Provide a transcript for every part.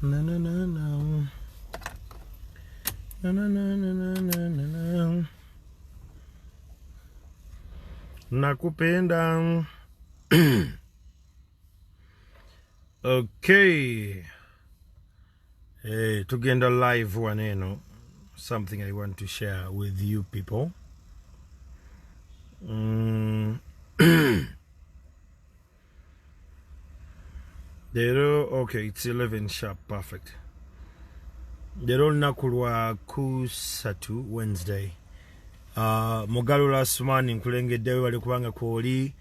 Na na na na. Na na na na na na na. Nakupenda. Okay. Tugenda live waneno. Something I want to share with you people. Okay, it's 11 sharp, perfect. Dero nakulwa kusatu Wednesday. Mogalula Sumani nkulengedewe wali kubanga kwoli.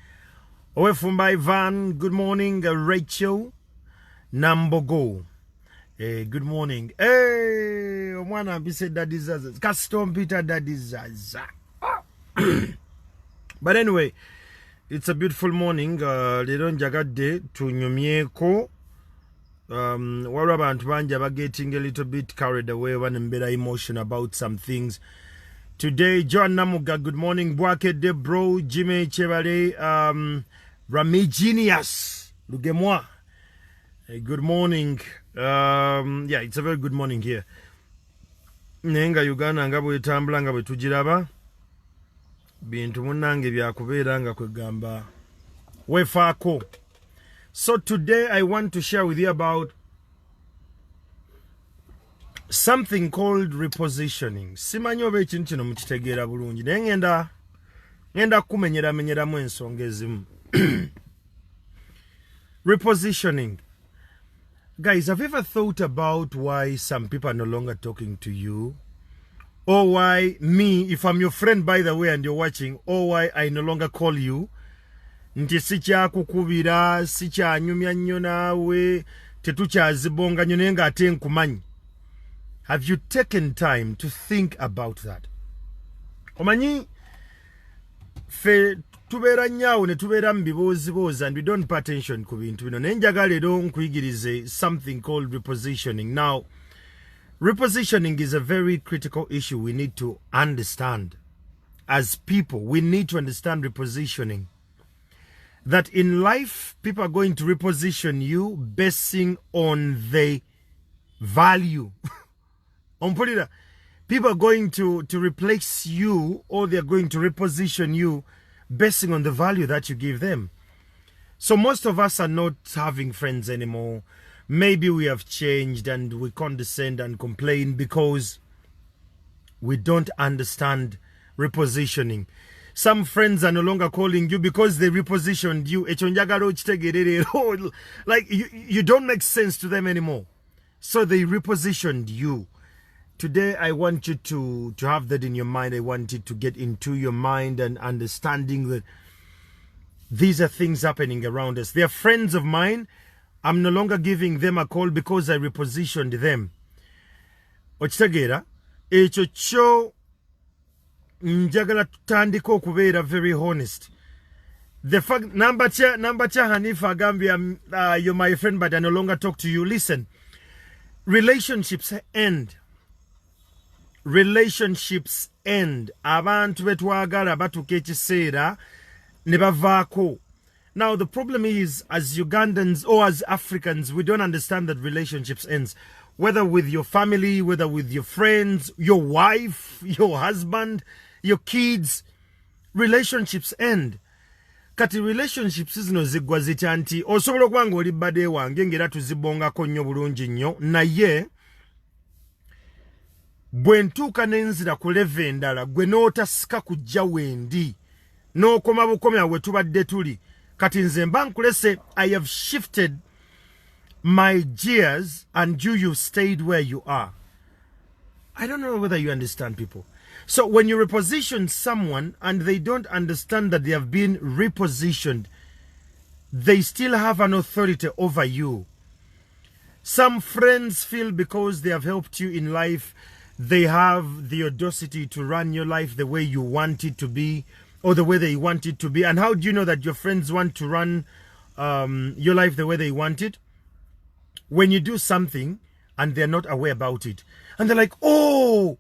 Owefumba Ivan, good morning. Rachel Nambogo. Good morning. Omwana mbise Daddy Zaza. Custom Peter Daddy Zaza. But anyway, it's a beautiful morning. Lero njagadde tunyumyeko. What about Banja getting a little bit carried away when I'm better emotion about some things. Today, John Namuga, good morning. Bwake de bro, Jimmy Chevale, Rami Genius, Lugemwa. Good morning. Yeah, it's a very good morning here. Nenga Uganda ngabo etambula ngabo tujiraba. Bintu munange byakubera nga kwegamba wefaako. So today I want to share with you about something called repositioning. Simanyi oba ekintu kino mukitegeera bulungi naye ngenda kumenyeramu ensonga ezimu. Repositioning. Guys, have you ever thought about why some people are no longer talking to you? Or why me, if I'm your friend by the way and you're watching, or why I no longer call you? Nti sicha kukubira, sicha nyumya nnyo naawe, tetukyazibonga nnyo naye ng'ate nkumanyi. Have you taken time to think about that? Omanyi, fe tubeera nyaawo ne tubeera mu biboozibozi and we don't pay attention ku bintu bino. Naye njagala leero nkuyigirize something called repositioning. Now, repositioning is a very critical issue we need to understand. As people, we need to understand repositioning. That in life, people are going to reposition you basing on the value. People are going to replace you, or they're going to reposition you basing on the value that you give them. So most of us are not having friends anymore. Maybe we have changed and we condescend and complain because we don't understand repositioning. Some friends are no longer calling you because they repositioned you. Like you don't make sense to them anymore. So they repositioned you. Today I want you to have that in your mind. I want you to get into your mind and understanding that these are things happening around us. They are friends of mine. I'm no longer giving them a call because I repositioned them. Ochitagera, echo cho njagala tutandika okubeera very honest. The fact number cha Hanifa Gambia, you're my friend but I no longer talk to you. Listen, relationships end. Relationships end. Abantu betwagala batuka ekiseera ne bavaako. Now, the problem is, as Ugandans or as Africans, we don't understand that relationships ends. Whether with your family, whether with your friends, your wife, your husband, your kids, relationships end. Kati relationships zino ziggwa zitya nti osobola okuba ng'oli badde wange ng'era tuzibongako nnyo bulungi nnyo naye bwe ntuuka n'enzira ku leve endala gwe n'otasika kujja wendi n'okoma bukomya we tubadde tuli. Kati nze mba nkulese, I have shifted my gears and you stayed where you are. I don't know whether you understand, people. So when you reposition someone and they don't understand that they have been repositioned, they still have an authority over you. Some friends feel because they have helped you in life, they have the audacity to run your life the way you want it to be, or the way they want it to be. And how do you know that your friends want to run your life the way they want it? When you do something and they're not aware about it. And they're like, oh,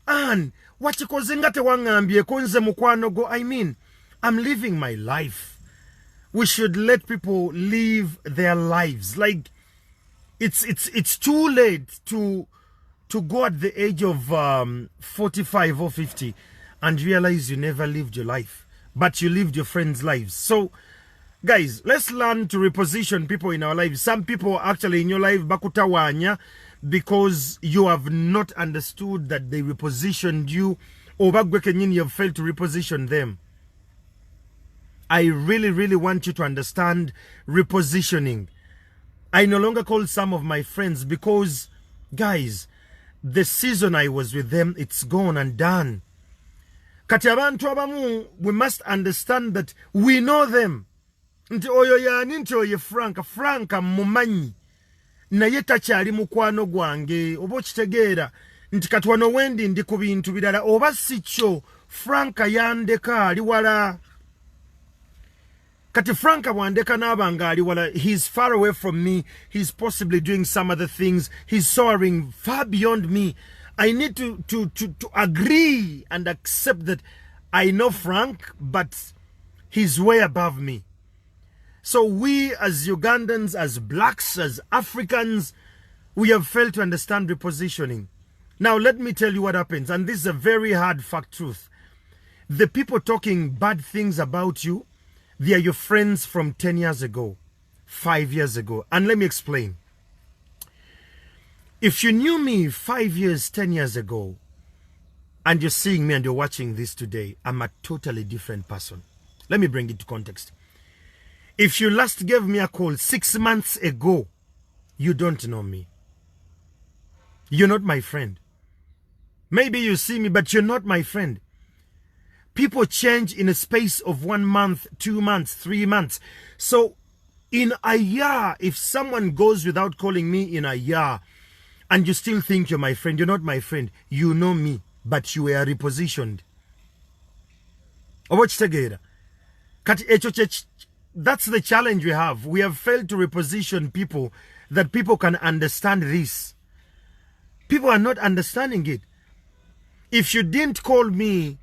Anne, what you call zingate wangambye konze mukwano go? I mean, I'm living my life. We should let people live their lives. Like, it's too late to go at the age of 45 or 50 and realize you never lived your life, but you lived your friends' lives. So guys, let's learn to reposition people in our lives. Some people actually in your life bakutawanya because you have not understood that they repositioned you, or bagwekenyini you have failed to reposition them. I really want you to understand repositioning. I no longer call some of my friends because, guys, the season I was with them, it's gone and done. Kati abantu abamu, we must understand that we know them. Nti oyo yani nti oye Franka mumanyi. Naye takyali mukwano gwange, oba okitegeera nti kati wano wendi ndi ku bintu birala, oba si kyo Franka yandeka ali wala. Kati Franka bwandeka n'abanga ali wala, he's far away from me, he's possibly doing some other things, he's soaring far beyond me. I need to agree and accept that I know Frank, but he's way above me. So we as Ugandans, as blacks, as Africans, we have failed to understand repositioning. Now let me tell you what happens, and this is a very hard fact truth. The people talking bad things about you, they are your friends from 10 years ago, 5 years ago. And let me explain. If you knew me 5 years, 10 years ago, and you're seeing me and you're watching this today, I'm a totally different person. Let me bring it to context. If you last gave me a call 6 months ago, you don't know me. You're not my friend. Maybe you see me, but you're not my friend. People change in a space of 1 month, 2 months, 3 months. So in a year, if someone goes without calling me in a year, and you still think you're my friend, you're not my friend. You know me, but you were repositioned. That's the challenge we have. We have failed to reposition people, that people can understand this. People are not understanding it. If you didn't call me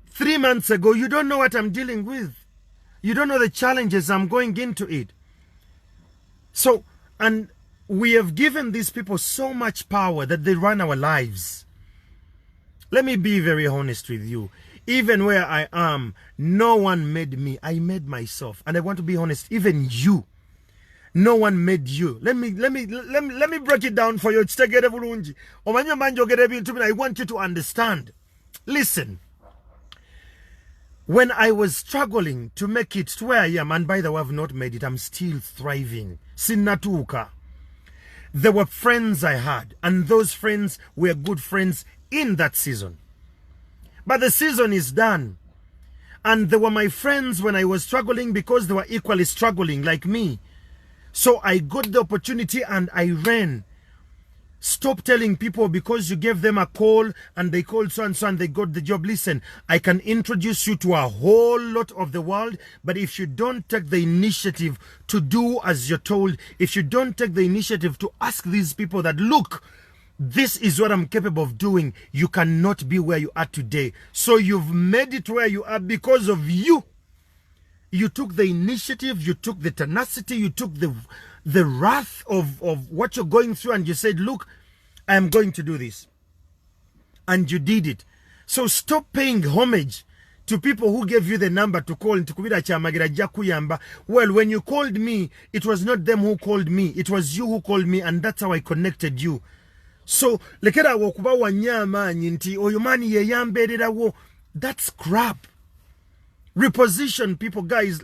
3 months ago, you don't know what I'm dealing with. You don't know the challenges I'm going into it. So, and we have given these people so much power that they run our lives. Let me be very honest with you. Even where I am, no one made me. I made myself. And I want to be honest, even you. No one made you. Let me break it down for you. I want you to understand. Listen. When I was struggling to make it to where I am, and by the way, I've not made it, I'm still thriving. Sinatuka. There were friends I had, and those friends were good friends in that season. But the season is done. And they were my friends when I was struggling because they were equally struggling like me. So I got the opportunity and I ran. Stop telling people because you gave them a call and they called so and so and they got the job. Listen, I can introduce you to a whole lot of the world, but if you don't take the initiative to do as you're told, if you don't take the initiative to ask these people that, look, this is what I'm capable of doing, you cannot be where you are today. So you've made it where you are because of you. You took the initiative, you took the tenacity, you took the wrath of what you're going through, and you said, look, I am going to do this. And you did it. So stop paying homage to people who gave you the number to call into kubira Kyamagero jakuyamba. Well, when you called me, it was not them who called me. It was you who called me, and that's how I connected you. So, lekera wokuba wanyama nti oyumani ye Wambeererawo. That's crap. Reposition people, guys.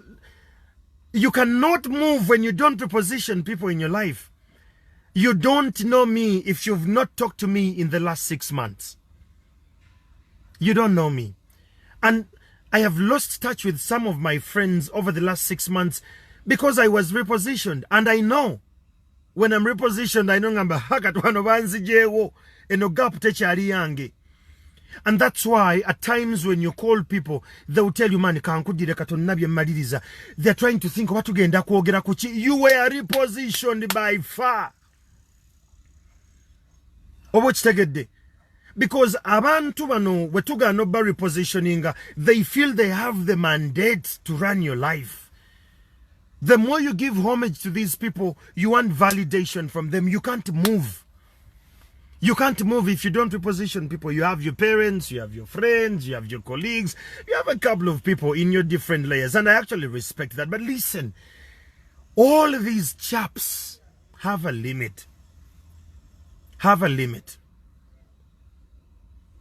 You cannot move when you don't reposition people in your life. You don't know me if you've not talked to me in the last 6 months. You don't know me. And I have lost touch with some of my friends over the last 6 months because I was repositioned. And I know when I'm repositioned, I know I'm and that's why at times when you call people, they will tell you, man, they're trying to think what to get. You were repositioned by far. Because abantu bano wetuga no ba repositioning, they feel they have the mandate to run your life. The more you give homage to these people, you want validation from them. You can't move. You can't move if you don't reposition people. You have your parents, you have your friends, you have your colleagues, you have a couple of people in your different layers. And I actually respect that. But listen, all of these chaps have a limit. Have a limit.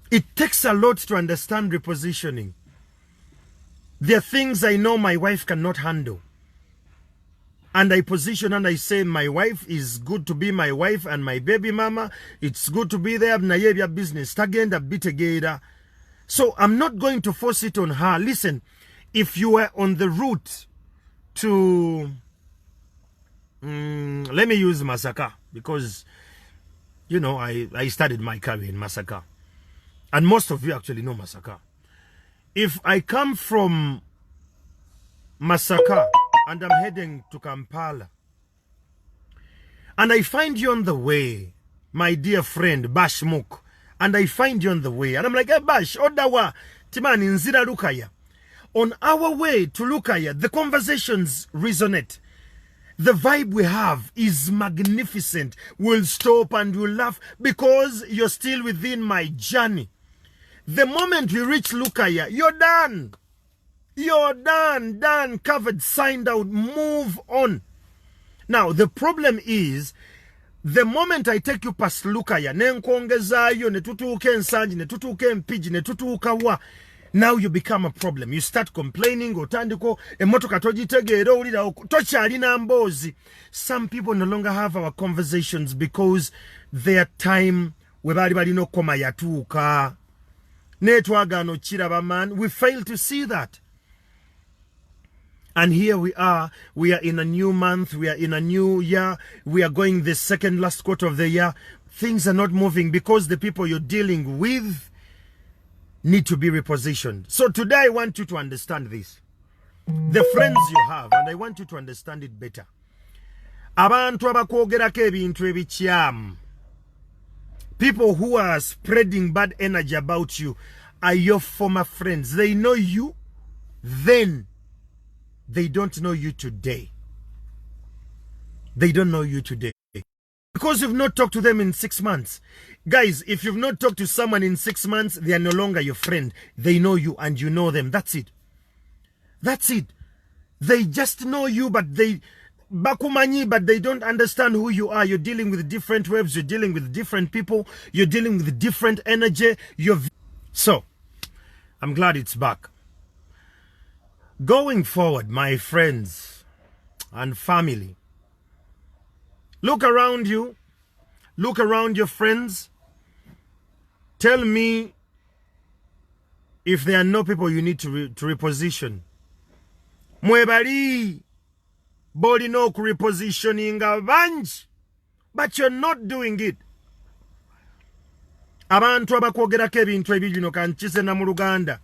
It takes a lot to understand repositioning. There are things I know my wife cannot handle. And I position and I say my wife is good to be my wife and my baby mama. It's good to be there. Business. So I'm not going to force it on her. Listen, if you were on the route to, let me use Masaka, because, you know, I started my career in Masaka. And most of you actually know Masaka. If I come from Masaka and I'm heading to Kampala, and I find you on the way, my dear friend Bash Mook, and I find you on the way, and I'm like, hey Bash, Odawa, Timani Nzira Lukaya. On our way to Lukaya, the conversations resonate. The vibe we have is magnificent. We'll stop and we'll laugh because you're still within my journey. The moment we reach Lukaya, you're done. You're done, covered, signed out, move on. Now, the problem is, the moment I take you past Lukaya, now you become a problem. You start complaining, some people no longer have our conversations because their time, we fail to see that. And here we are in a new month, we are in a new year, we are going the second last quarter of the year. Things are not moving because the people you're dealing with need to be repositioned. So today I want you to understand this. The friends you have, and I want you to understand it better. People who are spreading bad energy about you are your former friends. They know you then. They don't know you today. They don't know you today. Because you've not talked to them in 6 months. Guys, if you've not talked to someone in 6 months, they are no longer your friend. They know you and you know them. That's it. That's it. They just know you, but they don't understand who you are. You're dealing with different waves. You're dealing with different people. You're dealing with different energy. So, I'm glad it's back. Going forward, my friends and family, look around you. Look around your friends. Tell me if there are no people you need to reposition. Mwebali, body no repositioning a bunch, but you're not doing it. Abantu abakogerako ebintu ebirino kankize na mu Luganda.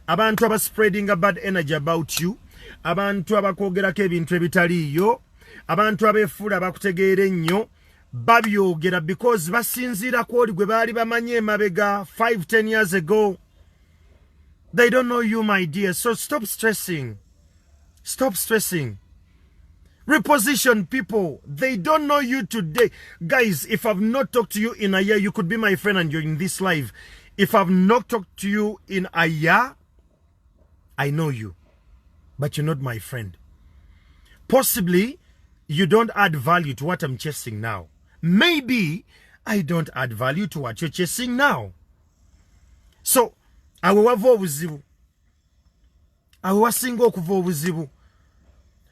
Abantu aba spreading a bad energy about you. Abantu abakogerako ebintu ebitaliyo. Abantu abefuula abakutegeera ennyo. Babyogera because basinziira ku oli gwe baali bamanye emabega 5-10 years ago. They don't know you, my dear. So stop stressing. Stop stressing. Reposition people. They don't know you today. Guys, if I've not talked to you in a year, you could be my friend and you're in this live. If I've not talked to you in a year, I know you. But you're not my friend. Possibly, you don't add value to what I'm chasing now. Maybe I don't add value to what you're chasing now. So,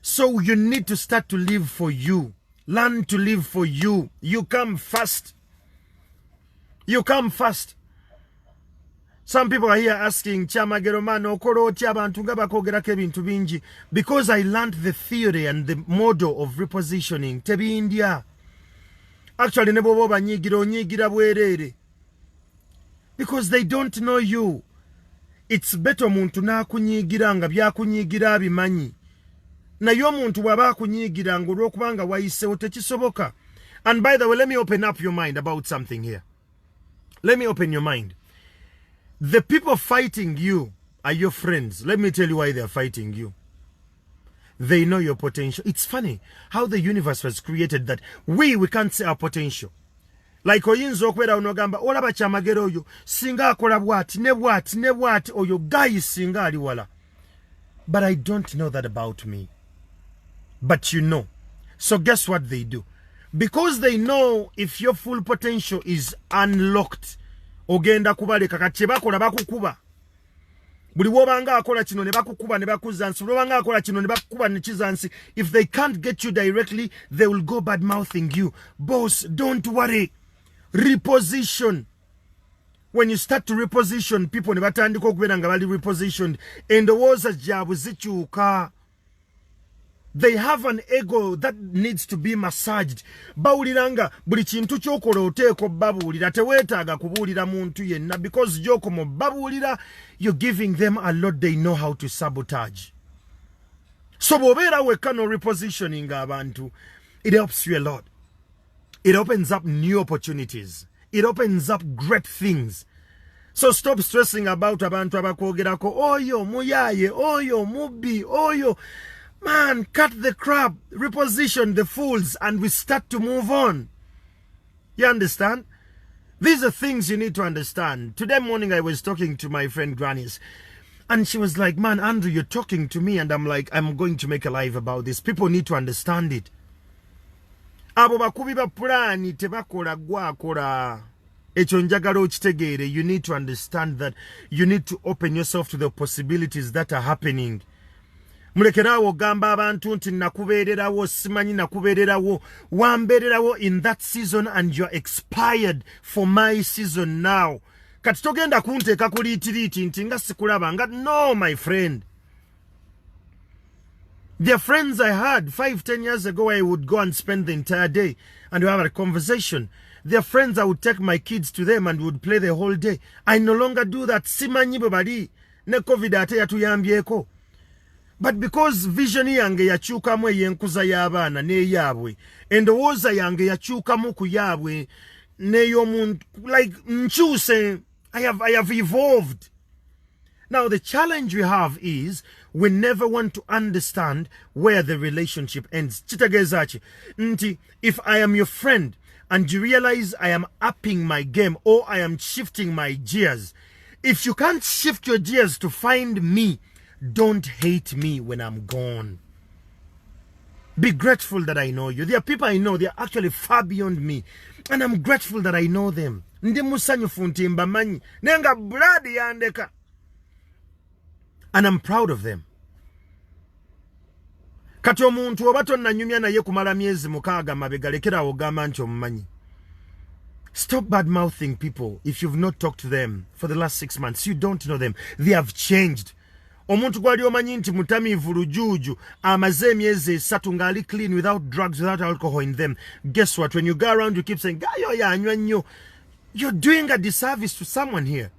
so you need to start to live for you. Learn to live for you. You come first. You come first. Some people are here asking, Kyamagero man, okoro otya abantu nga bakogerako ebintu bingi. Because I learned the theory and the model of repositioning. Tebindya. Actually, ne bwoba banyigira onyigira bwerere. Because they don't know you. It's better omuntu n'akunyigira nga byakunyigira abimanyi. Naye omuntu bw'aba akunyigira nga olw'okubanga wayisewo tekisoboka. And by the way, let me open up your mind about something here. Let me open your mind. The people fighting you are your friends. Let me tell you why they're fighting you. They know your potential. It's funny how the universe was created that we can't see our potential. Like oyinza okwera onogamba olaba Kyamagero oyo singa akola bwati ne bwati oyo guy singa ali wala. But I don't know that about me. But you know. So guess what they do? Because they know if your full potential is unlocked, ogenda kubaleka kati bakola bakukuba. Buli wobanga akola kino ne bakukuba ne bakuzansi. Buli wobanga akola kino ne bakukuba ne kizansi. If they can't get you directly, they will go bad mouthing you. Boss, don't worry. Reposition. When you start to reposition, people ne batandika okubeera nga bali repositioned. Endowooza jaabwe zikyuka. They have an ego that needs to be massaged. Bawuliranga buli kintu kyokola oteeko babuulira teweetaaga kubuulira muntu yenna because gy'okoma babuulira you're giving them a lot they know how to sabotage. So bw'obeera wekka no repositioning abantu, it helps you a lot. It opens up new opportunities. It opens up great things. So stop stressing about abantu abakwogerako oyo muyaye oyo mubi oyo. Man, cut the crap, reposition the fools, and we start to move on. You understand? These are things you need to understand. Today morning I was talking to my friend Granny's, and she was like, man, Andrew, you're talking to me, and I'm like, I'm going to make a live about this. People need to understand it. Abo bakubi ba plani tebakola gwakola. Ekyo njagala okitegeere. You need to understand that you need to open yourself to the possibilities that are happening. Mulekerawo gamba abantu nti nakubeererawo simanyi nakubeererawo wambeererawo in that season and you're expired for my season now. Kati togenda kunteeka ku liitiriiti nti nga sikulaba nga no my friend. There are friends I had 5-10 years ago. I would go and spend the entire day and we have a conversation. There are friends I would take my kids to them and would play the whole day. I no longer do that. Simanyi bwe bali ne COVID ate yatuyambyeko. But because vision yange yakyukamu eyenkuza y'abaana n'eyaabwe, endowooza yange yakyukamu ku yaabwe n'ey'omuntu, like nkyuse, I have evolved. Now the challenge we have is we never want to understand where the relationship ends. Kitegeeza ki nti if I am your friend and you realize I am upping my game or I am shifting my gears, if you can't shift your gears to find me, don't hate me when I'm gone. Be grateful that I know you. There are people I know, they are actually far beyond me. And I'm grateful that I know them. Ndi musanyufu nti mbamanyi. Nenga blood yandeka. And I'm proud of them. Kati omuntu oba tonnanyumya naye kumala myezi mukaaga mabega lekerawo ogamba nti omumanyi. Stop bad-mouthing people if you've not talked to them for the last 6 months. You don't know them. They have changed. Omuntu gwali omanyi nti mutamiivu lujuuju amaze emyezi 3 ng'ali clean without drugs, without alcohol in them. Guess what? When you go around you keep saying gayo yanywa nnyo, you're doing a disservice to someone here.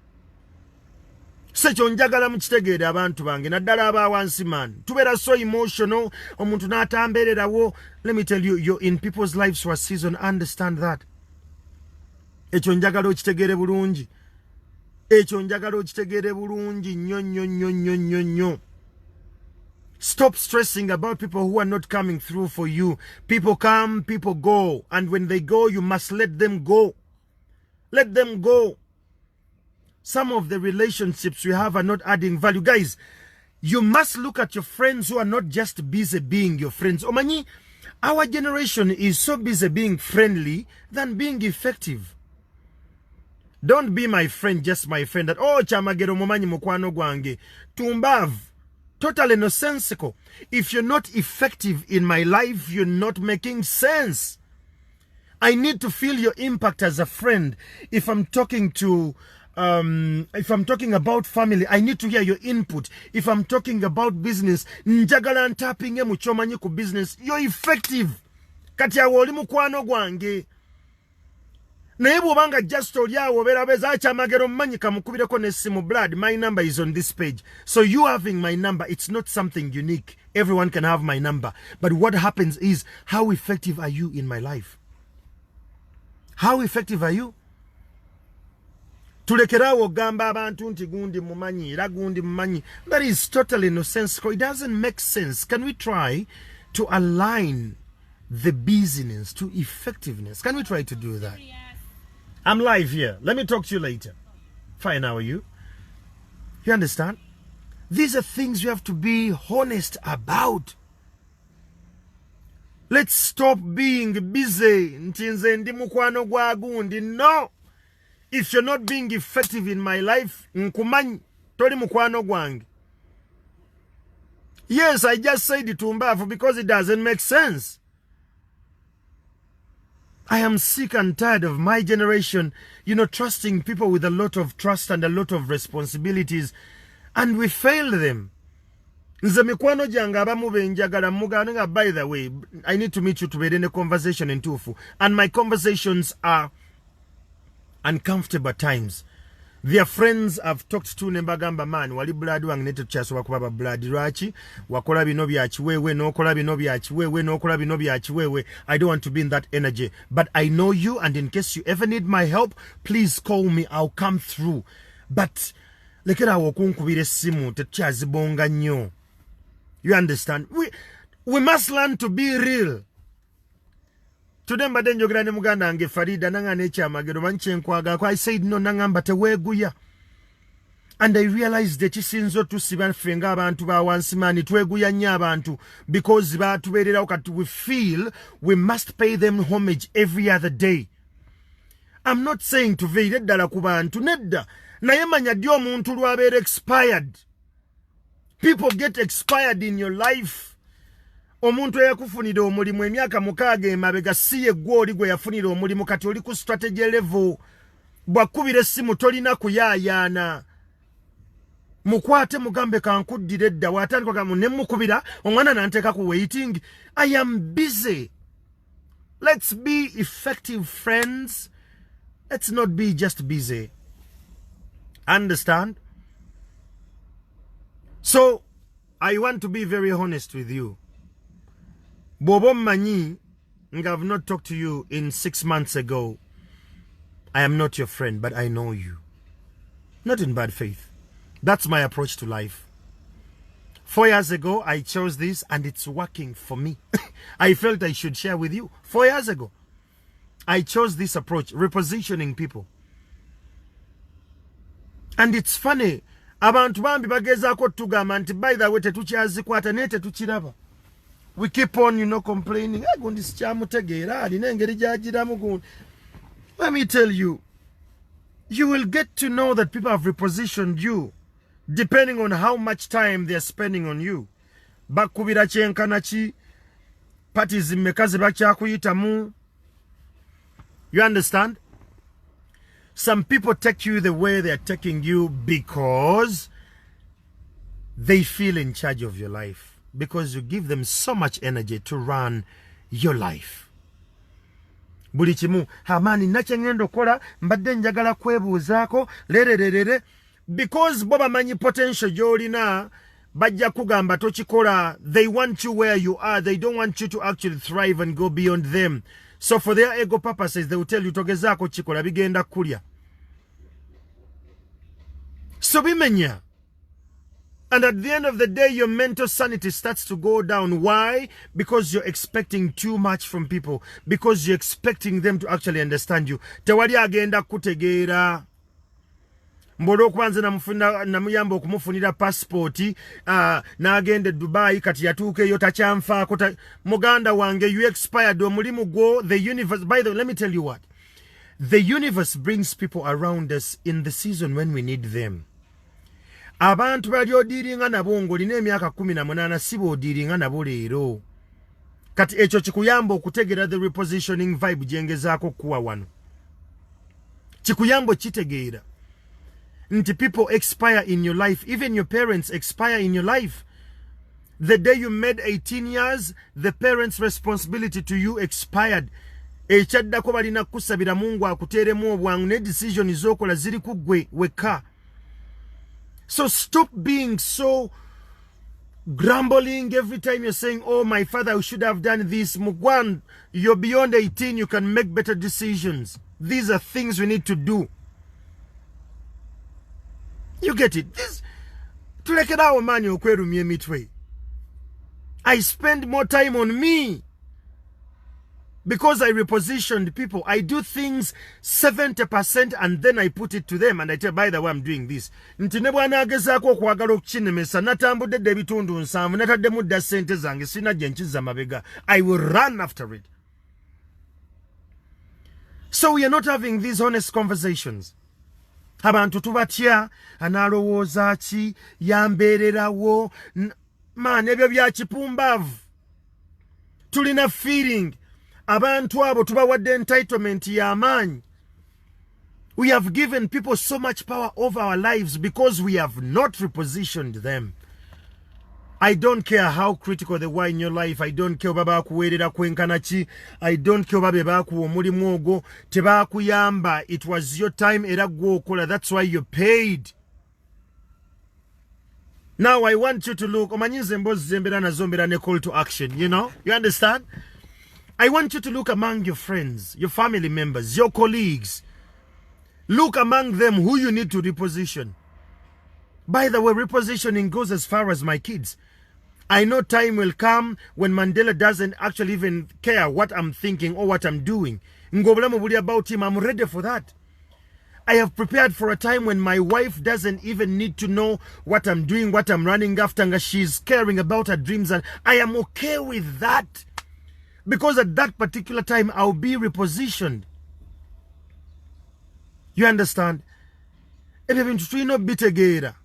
Sekyo njagala mukitegeere abantu bange naddala abawansi man. Tubeera so emotional. Omuntu n'atambeererawo. Let me tell you, you're in people's lives for a season. Understand that. Ekyo njagala okitegeere bulungi. Ekyo njagala okitegeere bulungi nnyo. Stop stressing about people who are not coming through for you. People come, people go. And when they go, you must let them go. Let them go. Some of the relationships we have are not adding value. Guys, you must look at your friends who are not just busy being your friends. Omanyi, our generation is so busy being friendly than being effective. Don't be my friend, just my friend. That, oh, Kyamagero mumanyi mukwano gwange. Tumbav. Totally nonsensical. If you're not effective in my life, you're not making sense. I need to feel your impact as a friend. If I'm talking about family, I need to hear your input. If I'm talking about business, njagala ntapping muchomanyi ku business. You're effective. Kati awo oli mukwano gwange. Naye bw'obanga just oli awo obeera Kyamagero mmanyi kamukubireko n'essimu blood. My number is on this page. So you having my number, it's not something unique. Everyone can have my number. But what happens is, how effective are you in my life? How effective are you? Tulekerawo gamba abantu nti gundi mumanyi era gundi mumanyi. That is totally nonsensical. It doesn't make sense. Can we try to align the busyness to effectiveness? Can we try to do that? Yes. I'm live here. Let me talk to you later. Fine, how are you? You understand? These are things you have to be honest about. Let's stop being busy. No. If you're not being effective in my life, yes, I just said it because it doesn't make sense. I am sick and tired of my generation, trusting people with a lot of trust and a lot of responsibilities, and we fail them. By the way, I need to meet you to be in a conversation in Tufu, and my conversations are uncomfortable at times. Their friends have talked to Nembagamba man, wali blood wang neto chaso wakubaba blood rachi, wakola bino byachiwewe, no kola bino byachiwewe, no kola bino byachiwewe. I don't want to be in that energy. But I know you, and in case you ever need my help, please call me, I'll come through. But lekera wokunkubire simu techazibonga nnyo. You understand? We must learn to be real. Today mbadde njogera ne muganda wange Farida nangane Kyamagero manchenkwaga I said no nangamba teweguya. And I realized that kisinzo tusiba fenga abantu ba wansimani tweguya nnyo abantu because batubeerera okati we feel we must pay them homage every other day. I'm not saying tuveire ddala ku bantu nedda naye manya ddi omuntu lwabeera expired. People get expired in your life. Omuntu eyakufunira omulimu emyaka 6 emabega siye gwoli gwe yafunira omulimu kati oli ku strategy level. Bwakubira essimu tolina kuyaayana. Mukwate mugambe kankuddire dda watandika kama ne mukubira omwana nanteeka ku waiting. I am busy. Let's be effective friends. Let's not be just busy. Understand? So, I want to be very honest with you. Bobo Manyi, I've not talked to you in 6 months ago. I am not your friend, but I know you. Not in bad faith. That's my approach to life. 4 years ago, I chose this and it's working for me. I felt I should share with you. 4 years ago, I chose this approach, repositioning people. And it's funny. Abantu bambi bagezaako tugamba nti by the way tetukyazikwata ne tetukiraba. We keep on, complaining. Let me tell you, you will get to know that people have repositioned you depending on how much time they're spending on you. Bakubira kyenkanachi, parties mekazi bakyakuyitamu. You understand? Some people take you the way they're taking you because they feel in charge of your life. Because you give them so much energy to run your life. Bulichimu, hamani nachengendo kola, mbadde njagala kwebuuzaako, lerererere. Because boba manyi potential jolina, bajja kugamba tochikola, they want you where you are. They don't want you to actually thrive and go beyond them. So for their ego purposes, they will tell you, togezaako chikola, bigenda kulya. So bimenya. And at the end of the day, your mental sanity starts to go down. Why? Because you're expecting too much from people. Because you're expecting them to actually understand you. Tewali agenda kutegeera. Mbolo kwanza namuyamba okumufunira passporti. Nagende Dubai kati yatuuke yo tachanfaako. Muganda wange, you expired. Omulimu gwo, the universe. By the way, let me tell you what. The universe brings people around us in the season when we need them. Abantu bali odiringa nabo ngolina emyaka 18 sibo odiringa nabo leero. Kati ekyo kikuyamba okutegeera the repositioning vibe jengezaako kuwa wano. Kikuyamba kitegeera. Nti people expire in your life. Even your parents expire in your life. The day you made 18 years, the parents' responsibility to you expired. Echaddako balina kusabira Mungu akuteeremu obwangu ne decision zokola ziri kugwe weka. So stop being so grumbling every time you're saying, oh, my father, I should have done this. Mugwan, you're beyond 18. You can make better decisions. These are things we need to do. You get it? This tulekerawo mani okwerumya emitwe. I spend more time on me. Because I repositioned people, I do things 70% and then I put it to them and I tell, by the way, I'm doing this. Nti ne bwana agezaako okwagala okukinemesa natambudde dde ebitundu 7 natadde mudda ssente zange sina gye nkiza mabega. I will run after it. So we are not having these honest conversations. Abantu tubatya analowooza ki yambeererawo man ebyo bya kipumbavu. Tulina feeling abantu abo tubawadde entitlement y'amaanyi. We have given people so much power over our lives because we have not repositioned them. I don't care how critical they were in your life. I don't care oba bakuweerera kwenkana ki. I don't care oba be bakuwa omulimu ogwo tebaakuyamba. It was your time era gwe okola. That's why you're paid. Now I want you to look. Omanyize mbozi zembera na zombera ne call to action. You know? You understand? I want you to look among your friends, your family members, your colleagues. Look among them who you need to reposition. By the way, repositioning goes as far as my kids. I know time will come when Mandela doesn't actually even care what I'm thinking or what I'm doing. Ngobulamu buli about him. I'm ready for that. I have prepared for a time when my wife doesn't even need to know what I'm doing, what I'm running after. She's caring about her dreams, and I am okay with that. Because at that particular time, I'll be repositioned. You understand? Ebyo bintu tulina bitegeera.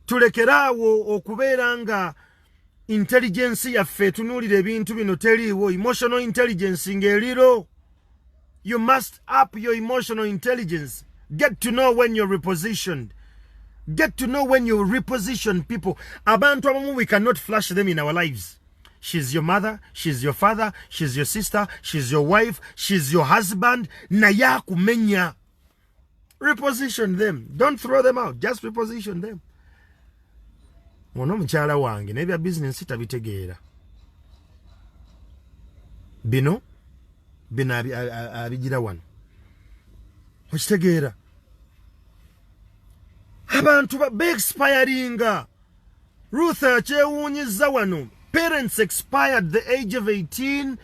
Tulekeraawo okubeera nga intelligence yaffe tunuulira ebintu bino teriiwo. Emotional intelligence ng'eriro. You must up your emotional intelligence. Get to know when you're repositioned. Get to know when you reposition people. Abantu abamu, we cannot flash them in our lives. She's your mother, she's your father, she's your sister, she's your wife, she's your husband. Naye akumenya. Reposition them. Don't throw them out. Just reposition them. Ono mukyala wange nebya business tabitegeera. Bino abigira wano. Okitegeera. Abantu be-expiringa. Ruth akyewuunyiza wano. Parents expire at the age of 18.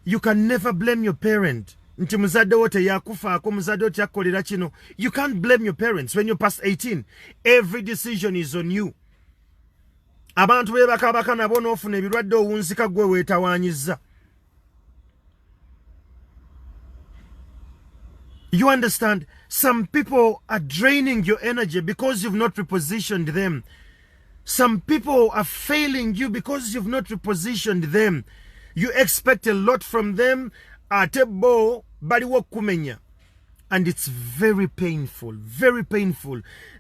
You can never blame your parent. Nti muzadde wo teyakufaako, muzadde wo teyakolera kino. You can't blame your parents when you're past 18. Every decision is on you. Abantu bebakabaka nabo n'ofuna ebirwadde owunzika gwe weetawaanyiza. You understand? Some people are draining your energy because you've not repositioned them. Some people are failing you because you've not repositioned them. You expect a lot from them. Atebo baliwo kumenya. And it's very painful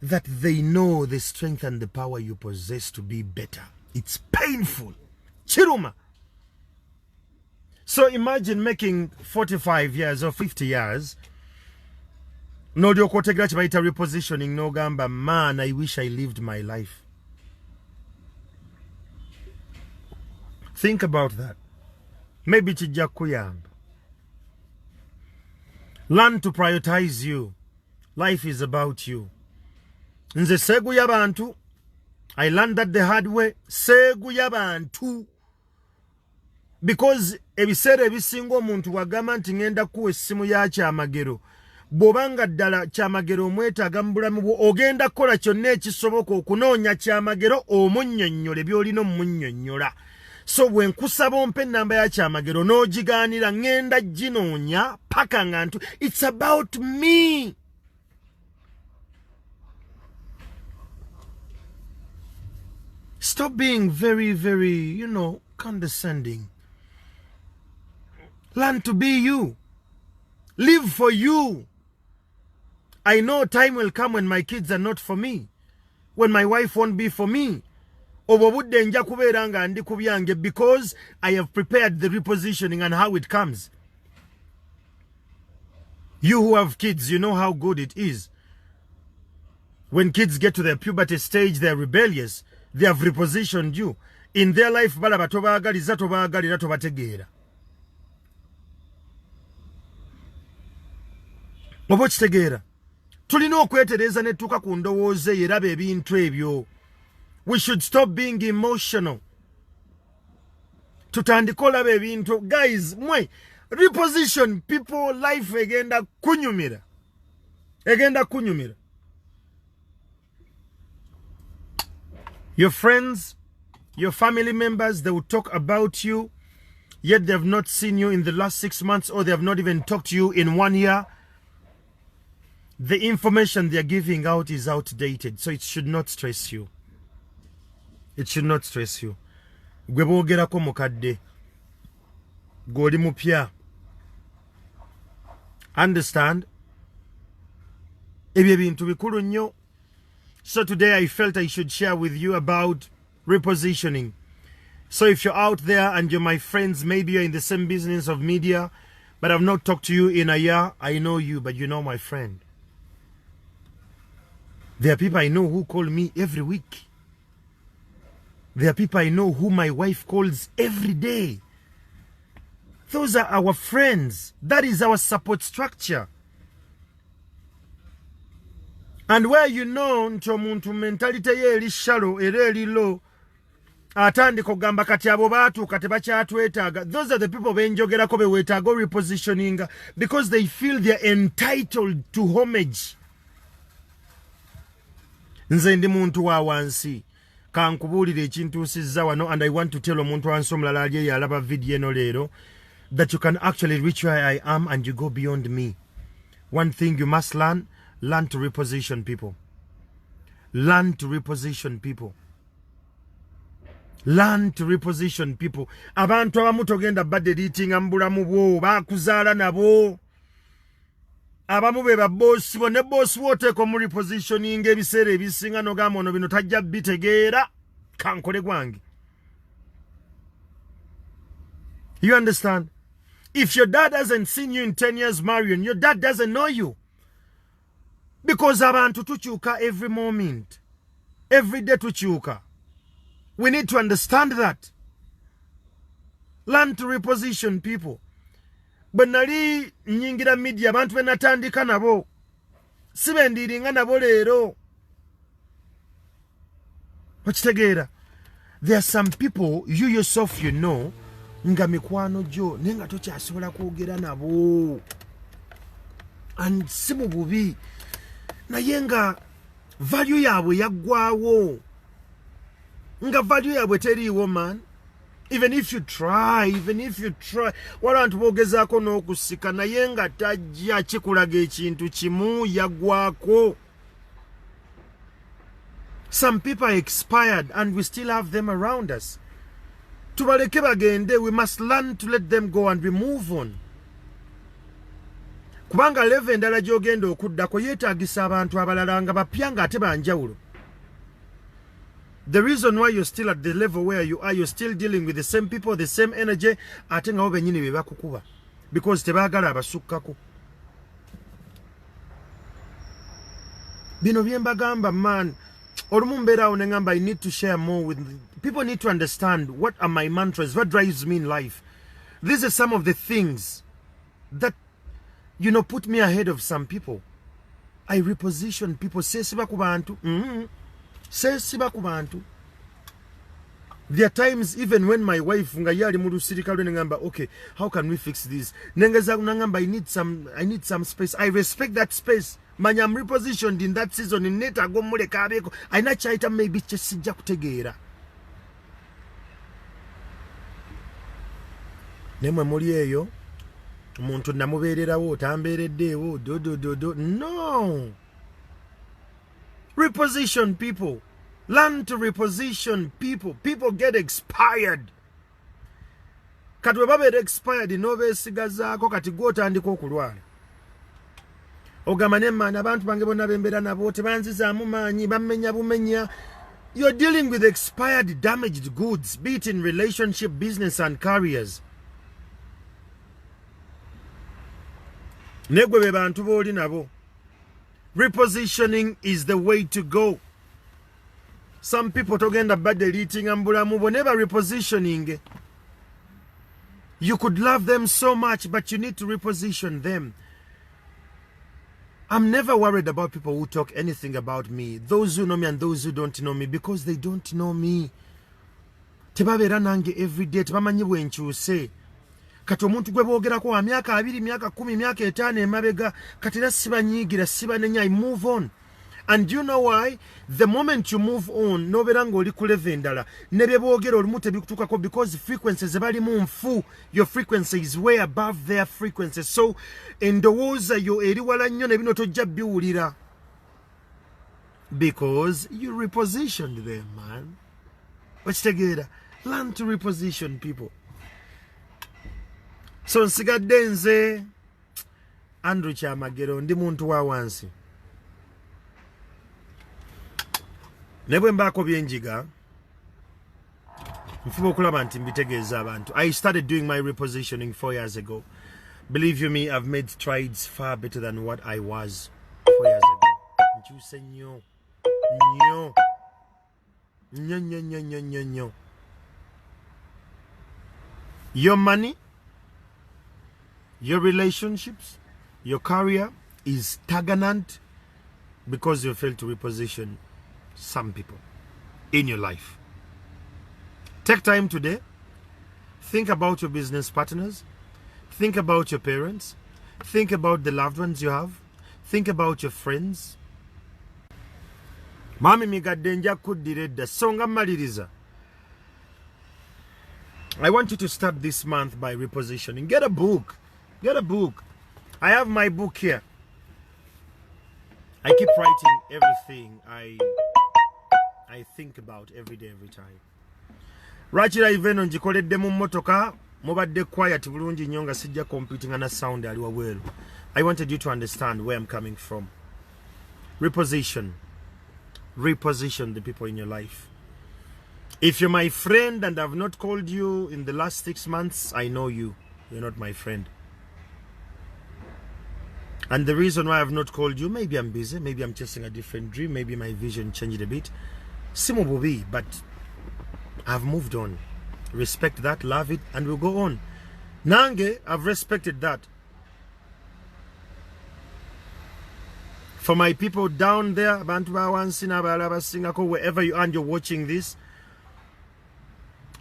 that they know the strength and the power you possess to be better. It's painful. Chiruma. So imagine making 45 years or 50 years. No diokotegra chibaita repositioning no gamba, man, I wish I lived my life. Think about that. Maybe chijja kuyamba. Learn to prioritize you. Life is about you. Nze segu y'abantu. I learned that the hard way. Segu y'abantu. Because ebiseera ebisinga omuntu wagamba nti ngenda kuwa essimu ya Kyamagero. Bw'obanga ddala Kyamagero omwetaaga mu bulamu bwo, ogenda kukola kyonna ekisoboka okunoonya Kyamagero omunnyonnyole by'olina omunnyonnyola. So bwe nkusaba ompe ennamba ya Kyamagero n'ogigaanira ngenda ginoonya paka nga ntu. It's about me. Stop being very, very, condescending. Learn to be you. Live for you. I know time will come when my kids are not for me. When my wife won't be for me. Obobudde nja kubeera nga ndi ku byange because I have prepared the repositioning and how it comes. You who have kids, you know how good it is. When kids get to their puberty stage, they're rebellious. They have repositioned you. In their life, balaba tobaagaliza tobaagalira tobategeera. Oba okitegeera. tulina okwetereza ne tuka ku ndowooza eraba ebintu ebyo. We should stop being emotional. Tutandika olaba ebintu. Guys, mwe reposition people life egenda kunyumira. Egenda kunyumira. Your friends, your family members, they will talk about you, yet they have not seen you in the last 6 months, or they have not even talked to you in 1 year. The information they are giving out is outdated, so it should not stress you. It should not stress you. Gwe boogerako mukadde. Goli mupya. Understand? Ebyo bintu bikulu nnyo. So today I felt I should share with you about repositioning. So if you're out there and you're my friends, maybe you're in the same business of media, but I've not talked to you in a year, I know you, but you're not my friend. There are people I know who call me every week. There are people I know who my wife calls every day. Those are our friends. That is our support structure. And where you know nti omuntu mentality ye eri shallow era eri low, atandika ogamba kati abo baatuuka tebakyatwetaaga. Those are the people benjogerako beweetaaga repositioning because they feel they're entitled to homage. Nze ndi muntu wa wansi. Kankubuulire ekintuusizza wano, and I want to tell omuntu wansi omulala ali yalaba video eno leero that you can actually reach where I am and you go beyond me. One thing you must learn to reposition people. Learn to reposition people. Learn to reposition people. Abantu abamu togenda badde liitinga mu bulamu bwo, baakuzaala nabo. Abamu be baboosi bo, ne boosi woteeka mu repositioning ebiseera ebisinga n'ogamba ono bino tajja bitegeera, kankole gwange. You understand? If your dad hasn't seen you in 10 years marrying, your dad doesn't know you. Because abantu tukyuka every moment. Every day tukyuka. We need to understand that. Learn to reposition people. But nali nyingira media abantu benatandika nabo. Sibendiringa nabo leero. Okitegeera. There are some people, you yourself you know, nga mikwano gyo nenga tokyasobola kwogera nabo. And si mu bubi. Naye nga value yaabwe yaggwawo. Nga value yaabwe teriiwo man. Even if you try, walantu boogezaako n'okusika naye nga tajja kikulaga ekintu kimu yaggwaako. Some people are expired and we still have them around us. Tubaleke bagende, we must learn to let them go and we move on. Kubanga level endala gy'ogenda okuddako yeetaagisa abantu abalala nga bapya nga ate banjawulo. The reason why you're still at the level where you are, you're still dealing with the same people, the same energy, ate nga bo bennyini be bakukuba. Because tebaagala abasukkako. Bino bye mbagamba man, olumu mbeeraawo ne ngamba I need to share more with people. Need to understand what are my mantras, what drives me in life. These are some of the things that, you know, put me ahead of some people. I reposition people. Sesiba ku bantu. Sesiba ku bantu. There are times even when my wife nga yali mu lusirikalo ngamba, okay, how can we fix this? Nengeza ngamba I need some space. I respect that space. Manya I'm repositioned in that season in neta go muleka abeko. Aina chaita maybe chesijja kutegeera. Nemwe muri eyo omuntu namubeererawo tambeereddeewo do. No. Reposition people. Learn to reposition people. People get expired. Kati we babeera expired n'obeesigazaako kati gw'otandika okulwala. Ogamba ne mmanyi abantu bange bonna bembeera nabo tebanzizaamu maanyi bammenya bumenya. You're dealing with expired, damaged goods, be it in relationship, business and careers. Negwe be bantu booli nabo. Repositioning is the way to go. Some people togenda badde liitinga mu bulamu bwo never repositioning. You could love them so much, but you need to reposition them. I'm never worried about people who talk anything about me. Those who know me and those who don't know me, because they don't know me. Tebabeera nange every day, tebamanyi bwe nkyuse. Kati omuntu gwe boogerako wa myaka 2, myaka 10, myaka 5 emabega, kati era sibanyiigira, sibanenya, I move on. And you know why? The moment you move on, nobeera ng'oli ku level endala, ne bye boogera olumu tebikutuukako, because frequencies ebalimu nfu. Your frequency is way above their frequency. So endowooza yo eri wala nnyo ne bino tojja biwulira. Because you repositioned them, man. Okitegeera? Learn to reposition people. So nsigadde nze Andrew Kyamagero, ndi muntu wa wansi. Nebwe mbaako byenjiga nfuba okulaba nti mbitegeeza abantu. I started doing my repositioning 4 years ago. Believe you me, I've made strides far better than what I was 4 years ago. Nkyuse nnyo. Nnyo. Your money, your relationships, your career is stagnant because you failed to reposition some people in your life. Take time today. Think about your business partners. Think about your parents. Think about the loved ones you have. Think about your friends. Mami migadde nja kuddira edda songa maliriza. I want you to start this month by repositioning. Get a book. Get a book. I have my book here. I keep writing everything I think about every day, every time. Rachira iveno njikoledde mu mmotoka mubadde quiet bulungi nnyo nga sijja computing na sound ali wawelu. I wanted you to understand where I'm coming from. Reposition. Reposition the people in your life. If you're my friend and I've not called you in the last 6 months, I know you. You're not my friend. And the reason why I've not called you, maybe I'm busy, maybe I'm chasing a different dream, maybe my vision changed a bit. Simo bobi, but I've moved on. Respect that, love it, and we'll go on. Nange, I've respected that. For my people down there, wherever you are and you're watching this,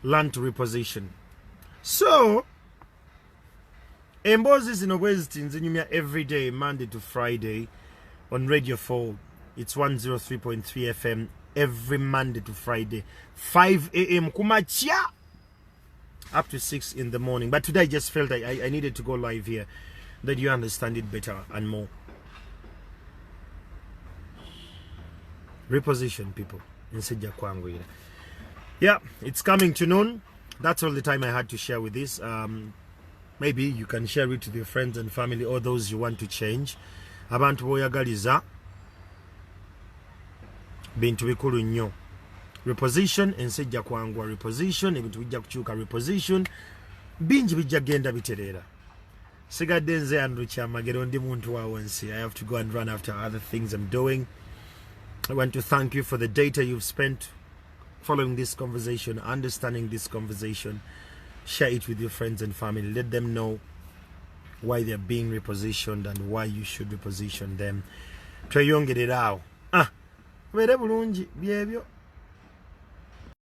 learn to reposition. So, Embozi zino bweziti nzinyumya every day, Monday to Friday, on Radio 4. It's 103.3 FM every Monday to Friday, 5 a.m. kumachia up to 6 in the morning. But today I just felt I needed to go live here, that you understand it better and more. Reposition people. Yeah, it's coming to noon. That's all the time I had to share with this. Maybe you can share it with your friends and family or those you want to change. Abantu boyagaliza bintu bikulu nnyo. Reposition ensejja kwangwa reposition, ebintu bijja kukyuka reposition, bingi bijja genda biterera. Sigadde nze Andrew Kyamagero, ndi muntu wa wansi. I have to go and run after other things I'm doing. I want to thank you for the data you've spent following this conversation, understanding this conversation. Share it with your friends and family. Let them know why they're being repositioned and why you should reposition them. Tweyongererawo. Bere bulungi byebyo.